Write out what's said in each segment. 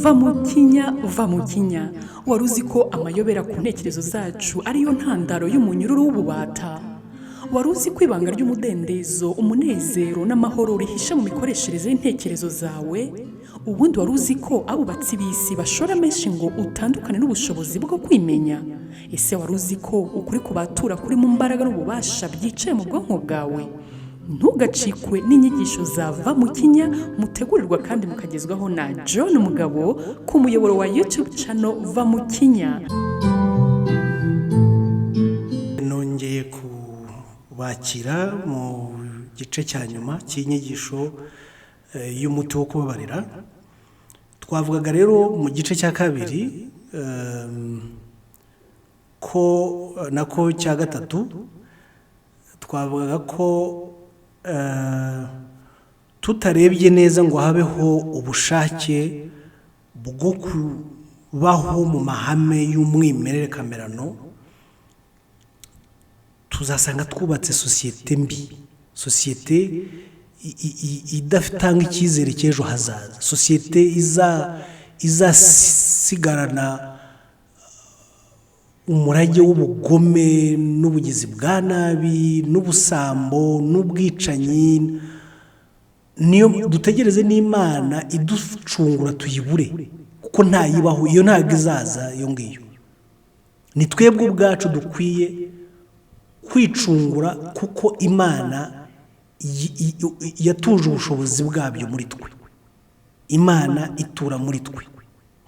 va mu kinya wari uzi ko amayobera ku ntekerezo zacu ariyo ntandaro y'umunyururu w'ububata. Wari uzi ko ibanga ry'umudendezo, umunezero n'amahoro rihisha mu mikoreshereze y'intekerezo zawe. Ubundi wari uzi ko abubatsi b'isi bashora menshi ngo utandukane n'ubushobozi bwo kwimenya. Ese wari uzi ko ukuri kubatura kuri mu mbaraga n'ububasha byicaye mu bwonko bwawe? Ntugacikwe n'inyigisho zava mu kinya mutegurirwa kandi mukagezwaho na John Mugabo ku muyoboro wa YouTube channel Va mu kinya. Nongeye kubakira mu gice cya nyuma cy'inyigisho y'umuti wo kubabarira. Twavugaga rero mu gice cya kabiri ko cya gatatu twavugaga ko tutarebye neza ngo habeho ubushake bwo kubaho mu mahame y'umwimerere kamerano, tuzasanga twubatse sosiyete mbi, sosiyete idatanga icyizere cy'ejo hazaza, sosiyete izasigarana umurage w'ubugome n'ubugizi bwa nabi n'ubusambo n'ubwicanyi. Niyo dutegereze n'Imana iducungura tuyibure, kuko ntayibaho, iyo ntabwo izaza iyo ngiyo. Ni twebwe ubwacu dukwiye kwicungura, kuko Imana yatuje ubushobozi bwabyo muri twe. Imana itura muri twe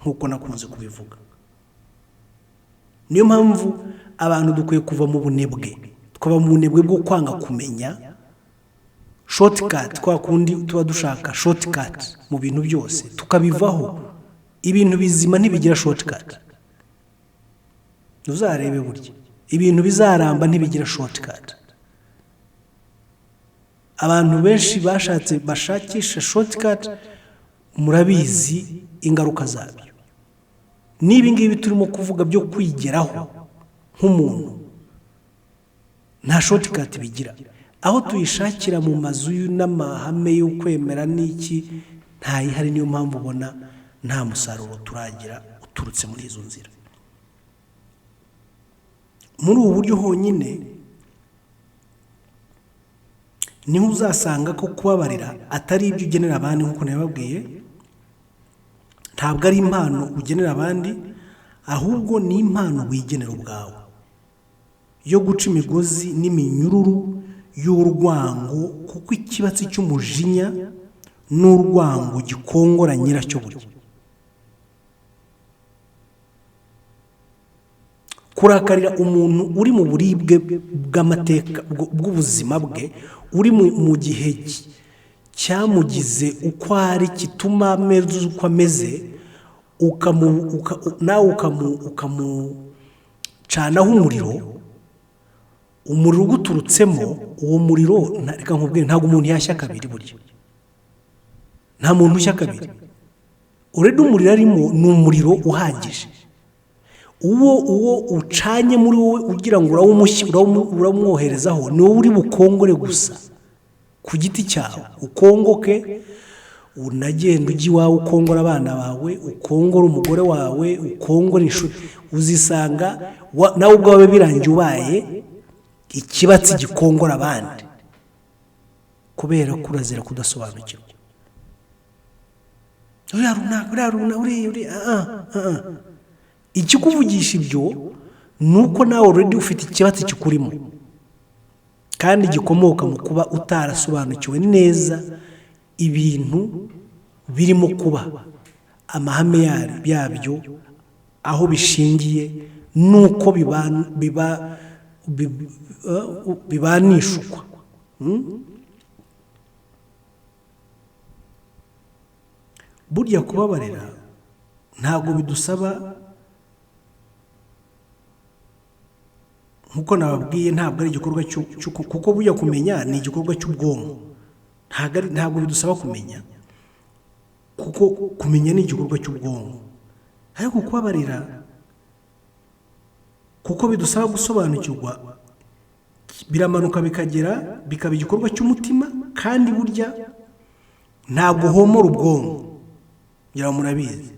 nk'uko nakunze kubivuga. Niyo mpamvu abantu dukwiye kuva mu bunebwe, tukaba mu bunebwe bwo kwanga kumenya shortcut, kwa kundi tuba dushaka shortcut mu bintu byose, tukabivaho. Ibintu bizima ntibigira shortcut. Uzarebe burya ibintu bizaramba ntibigira shortcut. Abantu benshi bashakisha shortcut, murabizi ingaruka zabyo. Niba ngibi turimo kuvuga byo kwigeraho nk'umuntu, nta shortcut bigira. Aho tuyishakira mu mazu n'amahame yo kwemera n'iki, ntayihari. Niyo mpamvu ubona nta musaruro turagira uturutse muri izo nzira. Muri ubu buryo honyine niho uzasanga ko kubabarira atari ibyo ugenera abandi, nk'uko nababwiye. Ntabwo ari impano ugenera abandi, ahubwo ni impano wigenera ubwawe yo guca imigozi n'iminyururu y'urwango, kuko ikibatsi cy'umujinya n'urwango gikongora nyiracyo burya. Kurakarira umuntu uri mu buribwe bw'amateka bw'ubuzima bwe, uri mu gihe cyamugize uko ari, kituma ameze uko ameze, nawe ukamucanaho umuriro uguturutsemo. Uwo muriro reka nkubwire, ntabwo umuntu yashya kabiri burya. Nta muntu ushya kabiri. Urede umuriro arimo ni umuriro uhagije. Uwo ucanye muri wowe ugira ngo uramwoherezaho, ni wowe uri bukongore gusa ku giti cyawe. Ukongoke, unagenda ujya iwawe, ukongora abana bawe, ukongora umugore wawe, ukongora inshuti, uzisanga nawe ubwawe birangiye ubaye ikibatsi gikongora abandi, kubera ko urazira kudasobanukirwa. Ikikuvugisha ibyo ni uko nawe already ufite ikibatsi kikurimo, kandi gikomoka mu kuba utarasobanukiwe neza ibintu birimo kuba, amahame yabyo, aho bishingiye, nuko bibanishukwa. Burya kubabarira ntabwo bidusaba, nkuko nababwiye, ntabwo ari igikorwa kuko burya kumenya ni igikorwa cy'ubwonko. Ntabwo bidusaba kumenya, kuko kumenya ni igikorwa cy'ubwonko. Ariko kubabarira, kuko bidusaba gusobanukirwa, biramanuka bikaba igikorwa cy'umutima, kandi burya ntabwo homora ubwonko. Ngira murabizi,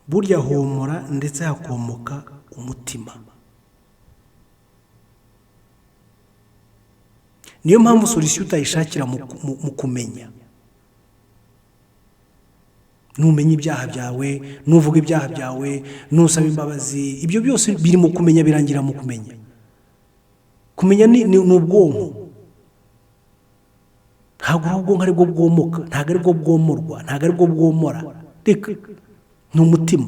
burya homora ndetse hakomoka umutima. Niyo mpamvu solution utayishakira mu kumenya. Numenya ibyaha byawe, nuvuga ibyaha byawe, nusaba imbabazi, ibyo byose biri mu kumenya, birangira mu kumenya. Kumenya ni ubwonko. Ntabwo ubwonko ari bwo bwomoka, ntabwo ari bwo bwomorwa, ntabwo ari bwo bwomora. Reka ni umutima.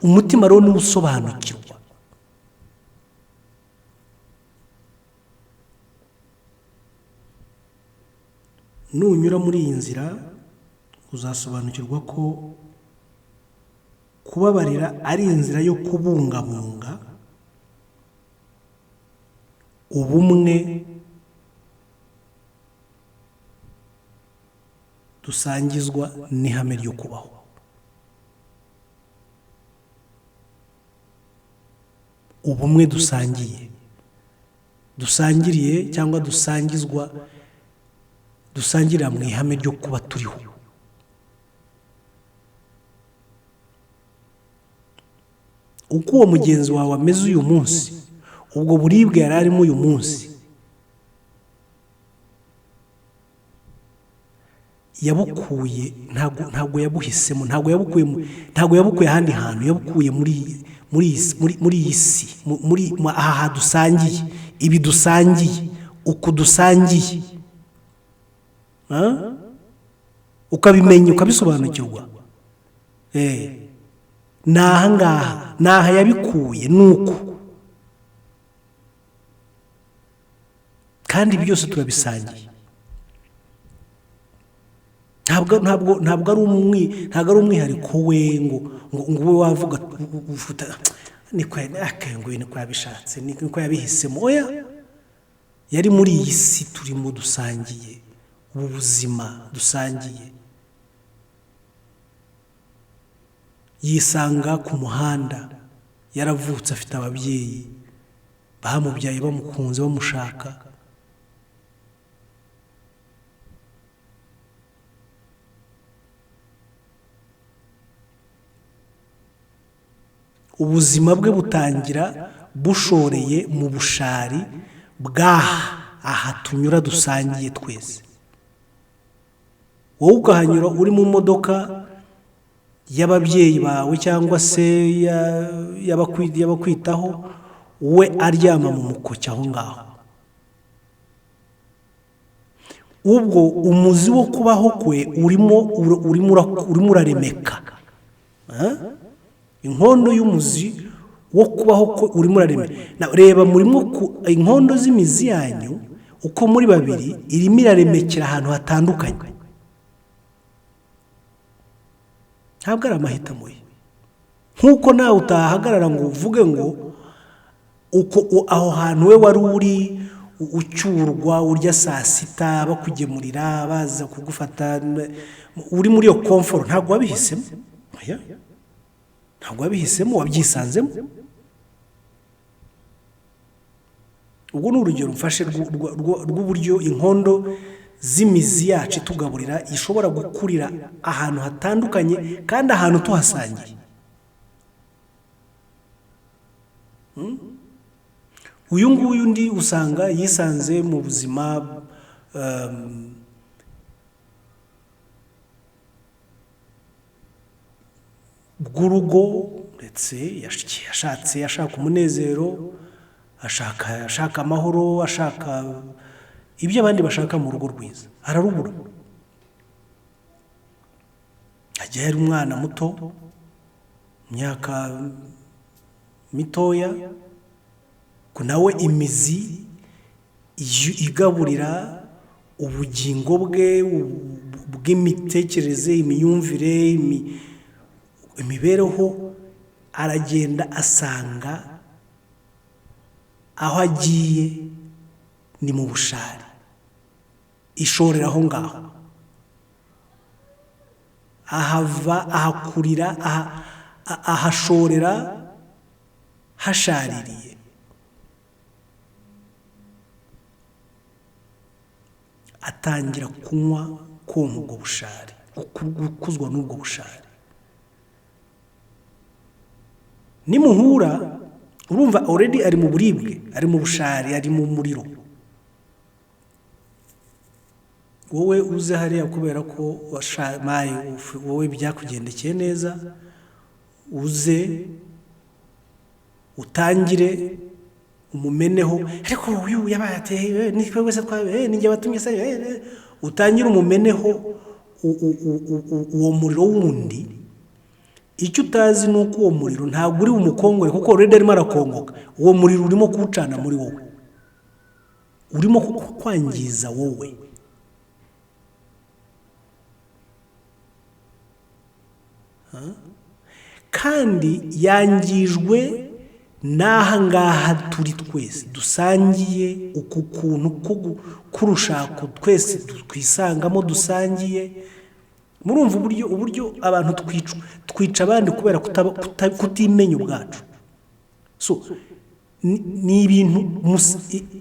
Umutima rero ni usobanukirwa. Nunyura muri iyi nzira uzasobanukirwa ko kubabarira ari inzira yo kubungabunga ubumwe dusangizwa n'ihame ryo kubaho. Ubumwe dusangiriye cyangwa dusangirira mu ihame ryo kuba turiho. Uko uwo mugenzi wawe ameze uyu munsi, ubwo buribwe yari arimo uyu munsi, yabukuye, ntabwo yabuhisemo, ntabwo yabukuye ahandi hantu, yabukuye muri iyi si, aha dusangiye, ibi dusangiye, uku dusangiye, ukabimenya, ukabisobanukirwa. Ni aha ngaha, ni aha yabikuye, ni uku. Kandi byose turabisangiye. Ntabwo ari umwihariko we ngo ube wavuga ufuta niko yabishatse, niko yabihisemo. Oya, yari muri iyi si turimo dusangiye, ubu buzima dusangiye. Yisanga ku muhanda, yaravutse afite ababyeyi bamubyaye, bamukunze, bamushaka. Ubuzima bwe butangira bushoreye mu bushari bw'aha, aha tunyura dusangiye twese. Wowe ukahanyura uri mu modoka y'ababyeyi bawe cyangwa se y'abakwitaho, we aryama mu mukoki aho ngaho. Ubwo umuzi wo kubaho kwe urimo uraremeka. Inkondo y'umuzi wo kubaho kwe urimo uraremeka. Reba murimo inkondo z'imizi yanyu uko muri babiri irimo iraremekera ahantu hatandukanye. Ntabwo ari amahitamo ye. Nk'uko nawe utahagarara ngo uvuge ngo uko aho hantu we wari uri ucyurwa, urya saa sita, bakugemurira, baza kugufata, uri muri iyo comfort. Ntabwo wabihisemo. Ntabwo wabihisemo, wabyisanzemo. Ubwo ni urugero mfashe rw'uburyo inkondo z'imizi yacu itugaburira ishobora gukurira ahantu hatandukanye kandi ahantu tuhasangiye. Uyu nguyu undi usanga yisanze mu buzima bw'urugo, ndetse ashaka umunezero, ashaka amahoro, ashaka ibyo abandi bashaka mu rugo rwiza, ararubura. Ajya yari umwana muto, imyaka mitoya, ko nawe imizi igaburira ubugingo bwe bw'imitekerereze, imyumvire, imibereho, aragenda asanga aho agiye ni mu bushari, ishorera aho ngaho, ahakurira, ahashorera hashaririye. Atangira kunywa konka ubwo bushari, gukuzwa n'ubwo bushari. nimuhura urumva already ari mu buribwe, ari mu bushari, ari mu muriro. Wowe uze hariya kubera ko washamaye, wowe byakugendekeye neza, uze utangire umumeneho, ariko uyu yabaye ateye ni twebwe se twabe ninjye batumye se, utangire umumeneho uwo muriro wundi. Icyo utazi nuko uwo muriro ntabwo uri umukongore, kuko already arimo arakongoka. Uwo muriro urimo kuwucana muri wowe, urimo kwangiza wowe. Kandi yangijwe n'aha ngaha turi twese dusangiye uku kuntu kurushako twese twisangamo dusangiye. Murumva uburyo abantu twica abandi kubera kutimenya ubwacu. So ni ibintu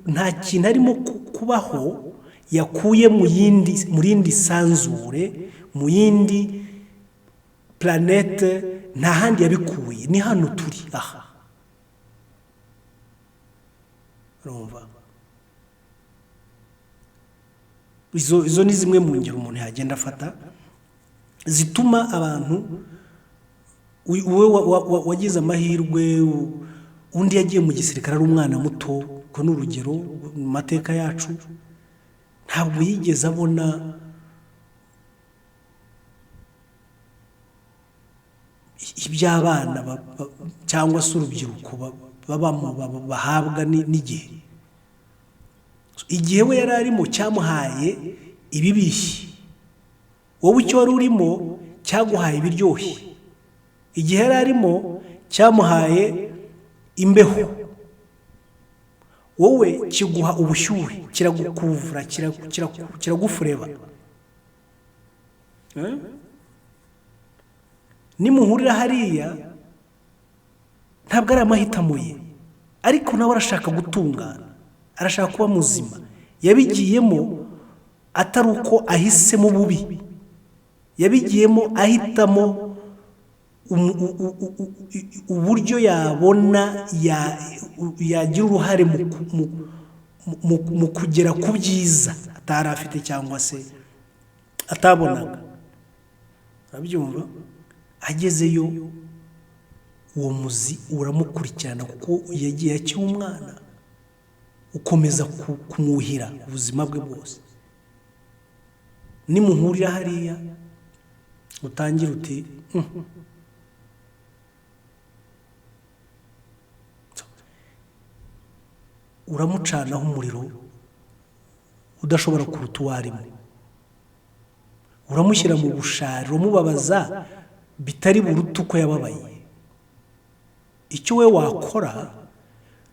nta kintu arimo kubaho yakuye mu rindi sanzure, mu yindi planete, nta handi yabikuye, ni hano turi aha. Urumva, izo ni zimwe mu ngero umuntu yagenda afata zituma abantu, wowe wagize amahirwe, undi yagiye mu gisirikare ari umwana muto, ko n'urugero mu mateka yacu, ntabwo yigeze abona iby'abana cyangwa se urubyiruko babamo bahabwa n'igihe. Igihe we yari arimo cyamuhaye ibibishye, wowe icyo wari urimo cyaguhaye ibiryoshye. Igihe yari arimo cyamuhaye imbeho, wowe kiguha ubushyuhe, kiragukuvura, kiragufureba. Nimuhurira hariya ntabwo ari amahitamo ye, ariko nawe arashaka gutungana, arashaka kuba muzima. Yabigiyemo atari uko ahisemo bubi, yabigiyemo ahitamo uburyo yabona yagira uruhare mu kugera ku byiza atari afite cyangwa se atabonaga. Abyumva, agezeyo uwo muzi uramukurikirana, kuko yagiye akiri umwana, ukomeza kumwuhira ubuzima bwe bwose. Nimuhurira hariya utangira uti uramucanaho umuriro udashobora kuruta uwo arimo, uramushyira mu bushari, uramubabaza bitari buruta uko yababaye. Icyo we wakora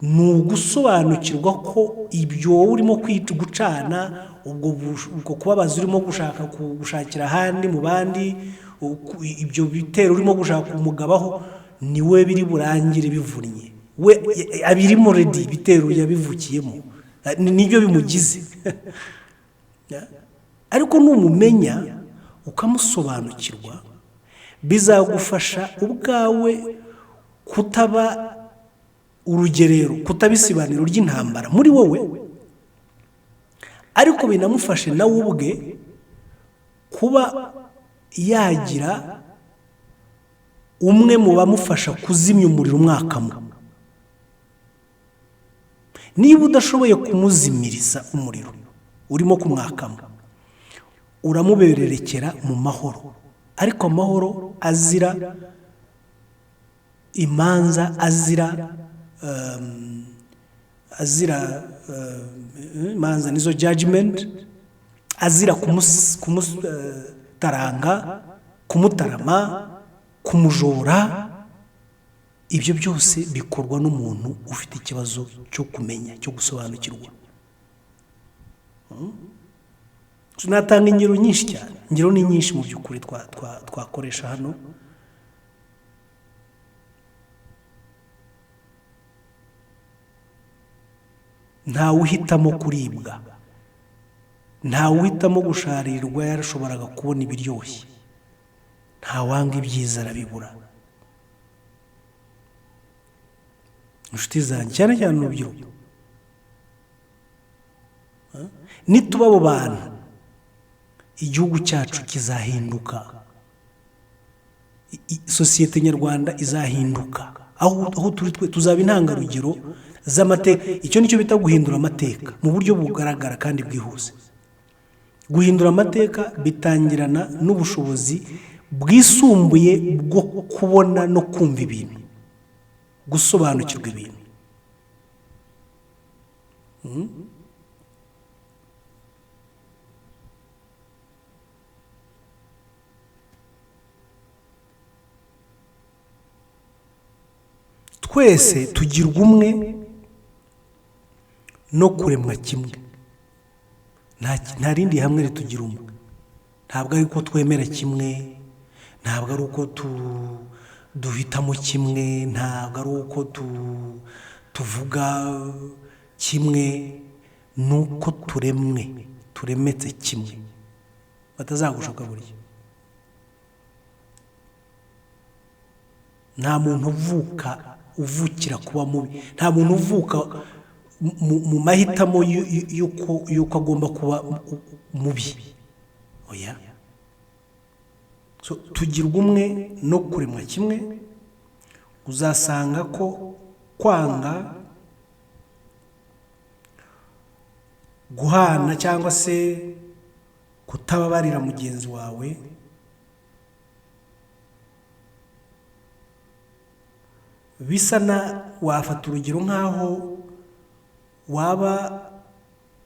ni ugusobanukirwa ko ibyo wowe urimo gucana, ubwo kubabaza urimo gushakira ahandi mu bandi, ibyo bitero urimo gushaka umugabaho, ni we biri burangire bivunnye. We abirimo ready, bitero yabivukiyemo, nibyo bimugize. Ariko numumenya ukamusobanukirwa, bizagufasha ubwawe kutaba urugerero, kutaba isibaniro ry'intambara muri wowe, ariko binamufashe nawe ubwe kuba yagira umwe mu bamufasha kuzimya umuriro umwakamo. Niba udashoboye kumuzimiriza umuriro urimo kumwakamo, uramubererekera mu mahoro, ariko amahoro azira imanza, azira imanza nizo judgment, azira kumutaranga, kumutarama, kumujora. Ibyo byose bikorwa n'umuntu ufite ikibazo cyo kumenya, cyo gusobanukirwa. Tunatanga ingero nyinshi cyane, ingero ni nyinshi mu by'ukuri twakoresha hano. Ntawe uhitamo kuribwa, ntawe uhitamo gusharirwa yarashoboraga kubona ibiryoshye, ntawanga ibyiza arabibura. inshuti zanjye cyane cyane urubyiruko, nituba abo bantu igihugu cyacu kizahinduka, sosiyete nyarwanda izahinduka, aho turi twe tuzaba intangarugero z'amateka. Icyo nicyo bita guhindura amateka mu buryo bugaragara kandi bwihuse. Guhindura amateka bitangirana n'ubushobozi bwisumbuye bwo kubona no kumva ibintu, gusobanukirwa ibintu. Twese tugirwa umwe no kuremwa kimwe, nta rindi hamwe ritugira umwe. Ntabwo ari uko twemera kimwe, ntabwo ari uko duhitamo kimwe, ntabwo ari uko tuvuga kimwe, nuko turemetse kimwe, batazagushuka burya. Nta muntu uvukira kuba mubi, nta muntu uvuka mu mahitamo y'uko agomba kuba mubi. Oya, tugirwa umwe no kuremwa kimwe. Uzasanga ko kwanga, guhana cyangwa se kutababarira mugenzi wawe bisa na, wafata urugero nk'aho waba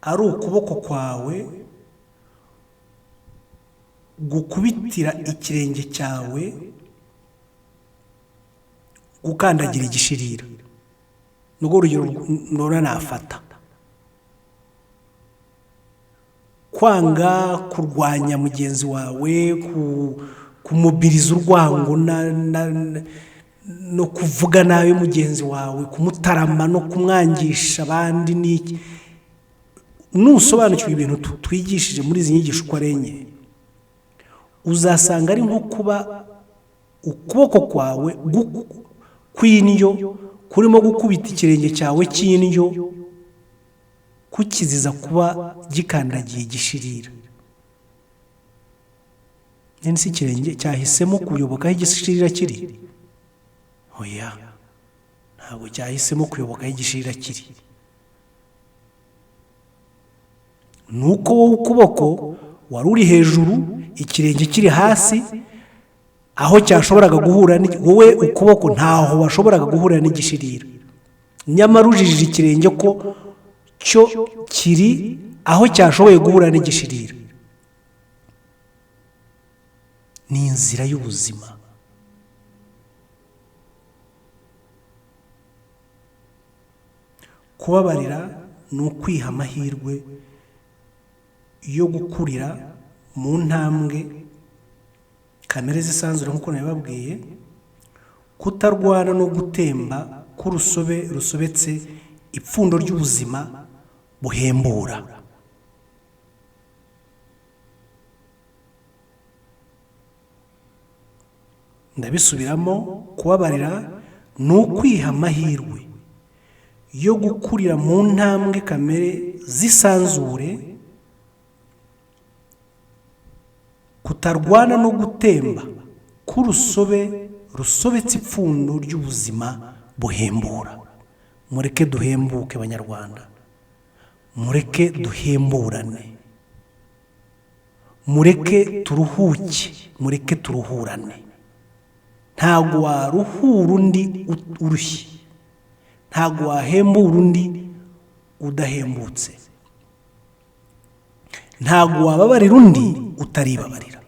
ari ukuboko kwawe gukubitira ikirenge cyawe gukandagira igishirira. Nubwo urugero nora nafata. Kwanga kurwanya mugenzi wawe, kumubiriza urwango no kuvuga nabi mugenzi wawe, kumutarama no kumwangisha abandi n'iki. Nusobanukirwa ibintu twigishije muri izi nyigisho uko ari enye, uzasanga ari nko kuba ukuboko kwawe kw'indyo kurimo gukubita ikirenge cyawe cy'indyo kukiziza kuba gikandagiye igishirira. Nzi ikirenge cyahisemo kuyoboka aho igishirira kiri? Oya, ntabwo cyahisemo kuyoboka aho igishirira kiri. Nuko wowe ukuboko wari uri hejuru, ikirenge kiri hasi, aho cyashoboraga guhura wowe ukuboko ntaho washoboraga guhurira n'igishirira. Nyamara ujijije ikirenge ko cyo kiri aho cyashoboye guhura n'igishirira. Ni inzira y'ubuzima. Kubabarira ni ukwiha amahirwe yo gukurira mu ntambwe kamere zisanzure nk'uko nabibabwiye, kutarwana no gutemba k'urusobe rusobetse ipfundo ry'ubuzima buhembura. Ndabisubiramo, kubabarira ni ukwiha amahirwe yo gukurira mu ntambwe kamere zisanzure, kutarwana no gutemba k'urusobe rusobetse ipfundo ry'ubuzima buhembura. Mureke duhembuke banyarwanda, mureke duhemburane, mureke turuhuke, mureke turuhurane. Ntabwo waruhura undi urushye, ntabwo wahembura undi udahembutse, ntabwo wababarira undi utaribabarira.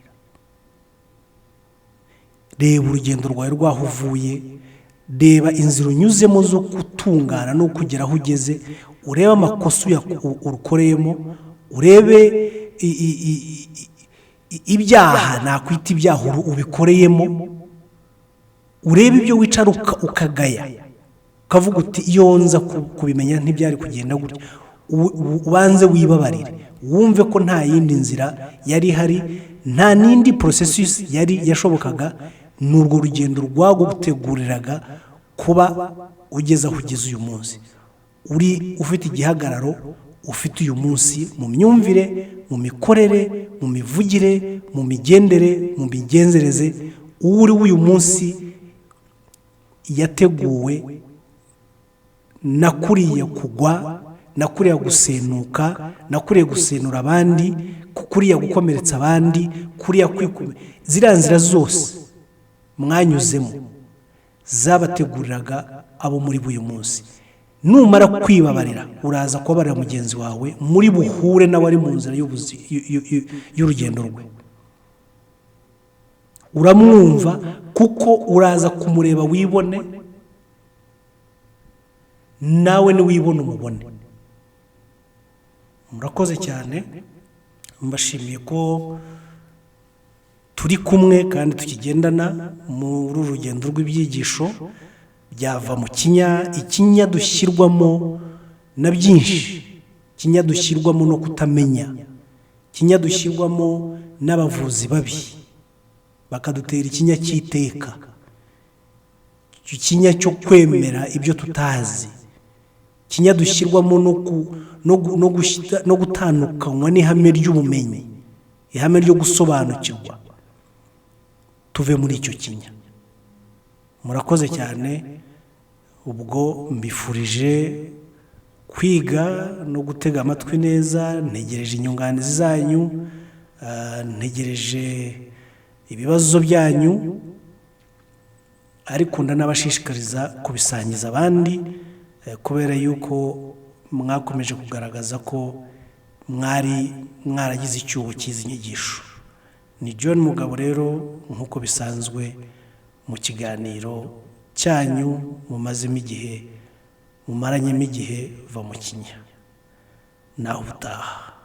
Reba urugendo rwawe rwaho uvuye, reba inzira unyuzemo zo gutungana no kugera aho ugeze, urebe amakosa urukoreyemo, urebe ibyaha nakwita ibyaha ubikoreyemo, urebe ibyo wicara ukagaya, ukavuga uti iyo nza kubimenya ntibyari kugenda gutya. Ubanze wibabarire, wumve ko nta yindi nzira yari ihari, nta n'indi processus yari yashobokaga. N'urwo rugendo rwaguteguriraga kuba ugeze aho ugeze uyu munsi, uri ufite igihagararo ufite uyu munsi mu myumvire, mu mikorere, mu mivugire, mu migendere, mu migenzereze. uri w'uyu munsi yateguwe nakuriye kugwa, nakuriye gusenuka, nakuriye gusenura abandi, kuriya gukomeretsa abandi, kuriya ziriya nzira zose mwanyuzemo zabateguriraga abo muri b'uyu munsi. Numara kwibabarira uraza kubabarira mugenzi wawe, muri buhure nawe ari mu nzira y'urugendo rwe, uramwumva kuko uraza kumureba wibone, nawe niwibone umubone. Murakoze cyane, mbashimiye ko turi kumwe kandi tukigendana muri urugendo rw'ibyigisho byava mu ikinya dushyirwamo na byinshi, ikinya dushyirwamo no kutamenya, ikinya dushyirwamo n'abavuzi babi bakadutera ikinya cy'iteka, ikinya cyo kwemera ibyo tutazi, ikinya dushyirwamo no gutandukanywa n'ihame ry'ubumenyi, ihame ryo gusobanukirwa. Tuve muri icyo kinya. Murakoze cyane, ubwo mbifurije kwiga no gutega amatwi neza. Ntegereje inyunganizi zanyu, ntegereje ibibazo byanyu, ariko ndanabashishikariza kubisangiza abandi, kubera yuko mwakomeje kugaragaza ko mwaragize icyuho cy'izi nyigisho. Ni John Mugabo rero, nk'uko bisanzwe mu kiganiro cyanyu mumaranyemo igihe, va mu kinya. Naho ubutaha.